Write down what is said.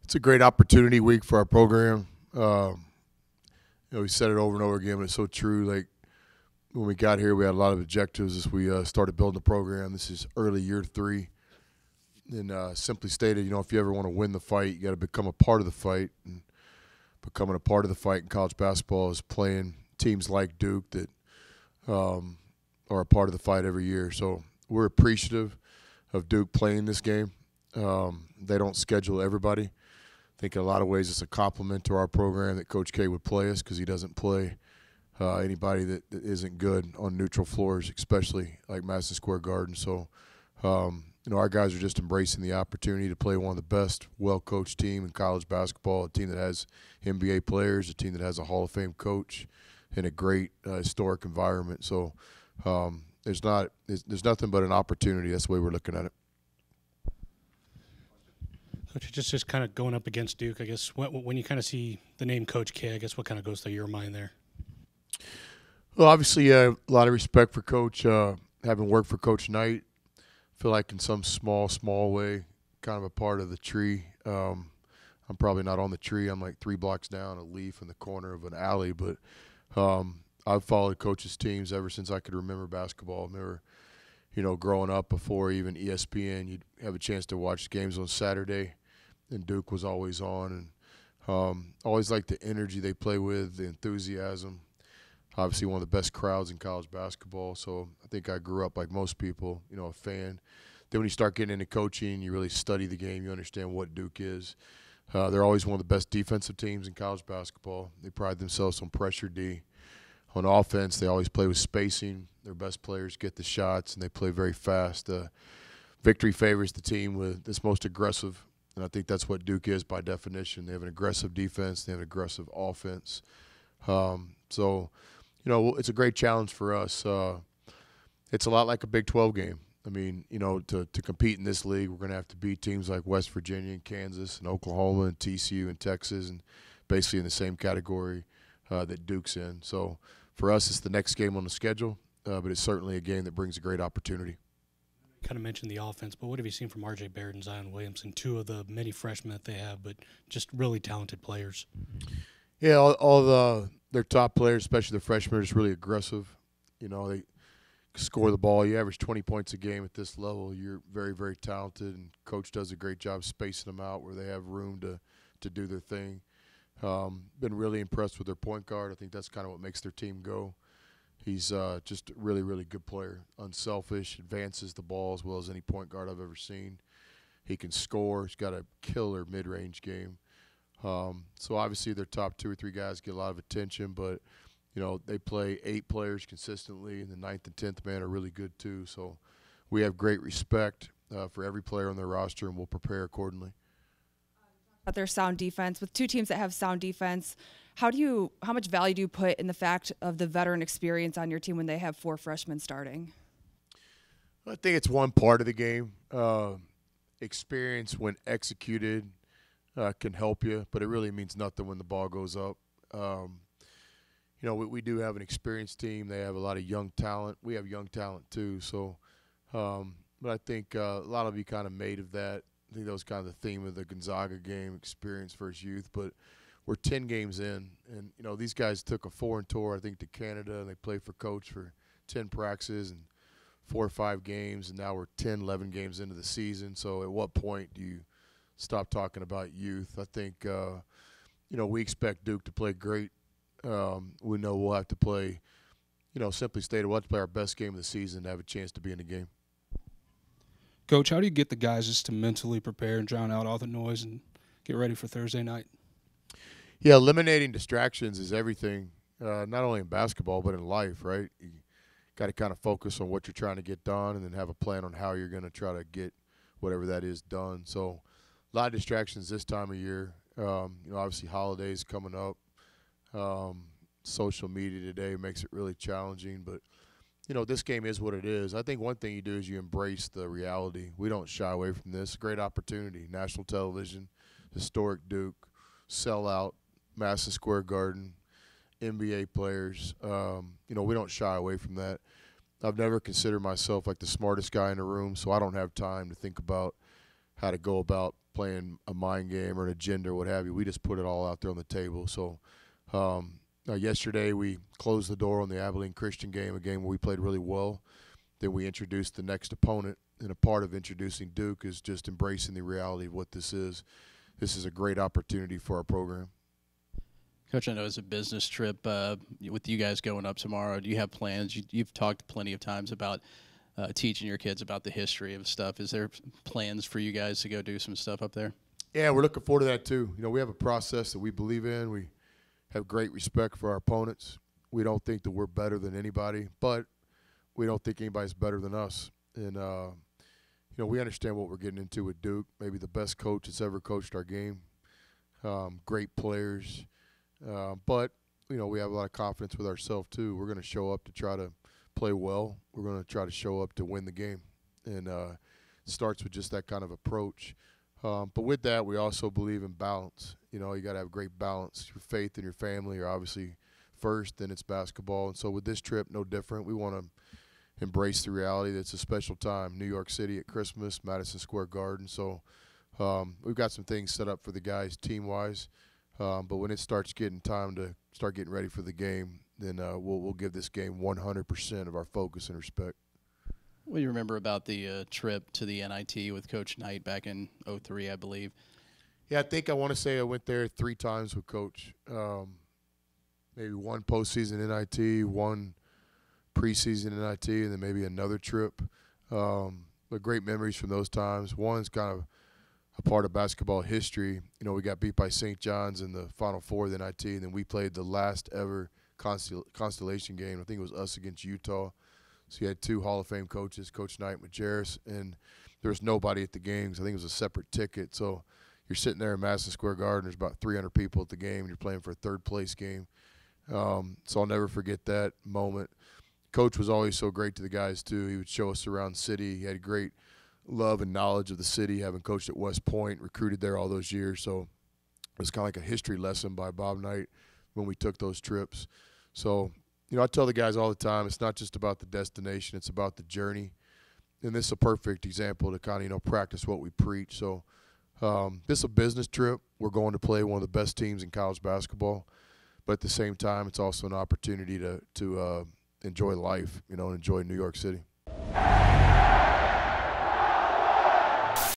It's a great opportunity week for our program. We said it over and over again, but it's so true. Like when we got here, we had a lot of objectives as we started building the program. This is early year 3. And simply stated, if you ever want to win the fight, you got to become a part of the fight. And becoming a part of the fight in college basketball is playing teams like Duke that are a part of the fight every year. So we're appreciative of Duke playing this game. They don't schedule everybody. I think in a lot of ways it's a compliment to our program that Coach K would play us because he doesn't play anybody that isn't good on neutral floors, especially like Madison Square Garden. So, our guys are just embracing the opportunity to play one of the best, well-coached team in college basketball, a team that has NBA players, a team that has a Hall of Fame coach, in a great historic environment. So there's nothing but an opportunity. That's the way we're looking at it. Coach, just kind of going up against Duke, I guess, when you kind of see the name Coach K, I guess what kind of goes through your mind there? Well, obviously, a lot of respect for Coach. Having worked for Coach Knight, feel like in some small way, kind of a part of the tree. I'm probably not on the tree. I'm like 3 blocks down, a leaf in the corner of an alley. But I've followed Coach's teams ever since I could remember basketball. I remember, growing up before even ESPN, you'd have a chance to watch games on Saturday, and Duke was always on. And always liked the energy they play with, the enthusiasm. Obviously one of the best crowds in college basketball. So I think I grew up like most people, a fan. Then when you start getting into coaching, you really study the game. You understand what Duke is. They're always one of the best defensive teams in college basketball. They pride themselves on pressure D. On offense, they always play with spacing. Their best players get the shots, and they play very fast. Victory favors the team that's most aggressive, and I think that's what Duke is by definition. They have an aggressive defense. They have an aggressive offense. It's a great challenge for us. It's a lot like a Big 12 game. I mean, to compete in this league, we're going to have to beat teams like West Virginia and Kansas and Oklahoma and TCU and Texas, and basically in the same category that Duke's in. So for us, it's the next game on the schedule, but it's certainly a game that brings a great opportunity. You kind of mentioned the offense, but what have you seen from R.J. Barrett and Zion Williamson, 2 of the many freshmen that they have, but just really talented players? Yeah, all their top players, especially the freshmen, are just really aggressive. They score the ball. You average 20 points a game at this level. You're very, very talented, and Coach does a great job spacing them out where they have room to do their thing. Been really impressed with their point guard. I think that's kind of what makes their team go. He's just a really, really good player, unselfish, advances the ball as well as any point guard I've ever seen. He can score. He's got a killer mid-range game. So obviously their top 2 or 3 guys get a lot of attention, but they play 8 players consistently, and the 9th and 10th man are really good too. So we have great respect for every player on their roster, and we'll prepare accordingly. About their sound defense, with 2 teams that have sound defense, how much value do you put in the fact of the veteran experience on your team when they have 4 freshmen starting? I think it's one part of the game. Experience when executed can help you, but it really means nothing when the ball goes up. We do have an experienced team. They have a lot of young talent. We have young talent too. So, but I think a lot of you kind of made of that. I think that was kind of the theme of the Gonzaga game, experience versus youth. But we're 10 games in, and these guys took a foreign tour, I think, to Canada, and they played for Coach for 10 practices and 4 or 5 games, and now we're 10, 11 games into the season. So at what point do you stop talking about youth? I think, we expect Duke to play great. We know we'll have to play, simply stated, we'll have to play our best game of the season to have a chance to be in the game. Coach, how do you get the guys just to mentally prepare and drown out all the noise and get ready for Thursday night? Yeah, eliminating distractions is everything, not only in basketball but in life, right? You got to kind of focus on what you're trying to get done and then have a plan on how you're going to try to get whatever that is done. So a lot of distractions this time of year. Obviously holidays coming up. Social media today makes it really challenging, but this game is what it is. I think one thing you do is you embrace the reality. We don't shy away from this. Great opportunity. National television, historic Duke, sellout, Madison Square Garden, NBA players. We don't shy away from that. I've never considered myself like the smartest guy in the room, so I don't have time to think about how to go about playing a mind game or an agenda or what have you. We just put it all out there on the table. So yesterday we closed the door on the Abilene Christian game, a game where we played really well. Then we introduced the next opponent, and a part of introducing Duke is just embracing the reality of what this is. This is a great opportunity for our program. Coach, I know it's a business trip with you guys going up tomorrow. Do you have plans? You've talked plenty of times about teaching your kids about the history of stuff. Is there plans for you guys to go do some stuff up there? Yeah, we're looking forward to that too. You know, we have a process that we believe in. We have great respect for our opponents. We don't think that we're better than anybody, but we don't think anybody's better than us. And, you know, we understand what we're getting into with Duke, maybe the best coach that's ever coached our game, great players. But, you know, we have a lot of confidence with ourselves too. We're going to show up to try to play well. We're going to try to show up to win the game. And it starts with just that kind of approach. But with that, we also believe in balance. You know, you got to have great balance. Your faith and your family are obviously first, then it's basketball. And so with this trip, no different. We want to embrace the reality that it's a special time. New York City at Christmas, Madison Square Garden. So we've got some things set up for the guys team-wise. But when it starts getting time to start getting ready for the game, then we'll give this game 100% of our focus and respect. What do you remember about the trip to the NIT with Coach Knight back in '03, I believe? Yeah, I want to say I went there 3 times with Coach. Maybe one postseason NIT, one preseason NIT, and then maybe another trip. But great memories from those times. One's kind of a part of basketball history. You know, we got beat by St. John's in the Final Four of the NIT, and then we played the last ever constellation game. I think it was us against Utah. So you had 2 Hall of Fame coaches, Coach Knight and Majerus, and there was nobody at the games. I think it was a separate ticket. So you're sitting there in Madison Square Garden. There's about 300 people at the game, and you're playing for a third-place game. So I'll never forget that moment. Coach was always so great to the guys, too. He would show us around the city. He had great love and knowledge of the city, having coached at West Point, recruited there all those years. So it was kind of like a history lesson by Bob Knight when we took those trips. So, you know, I tell the guys all the time, it's not just about the destination, it's about the journey. And this is a perfect example to kind of, you know, practice what we preach. So this is a business trip. We're going to play one of the best teams in college basketball. But at the same time, it's also an opportunity to enjoy life, you know, and enjoy New York City.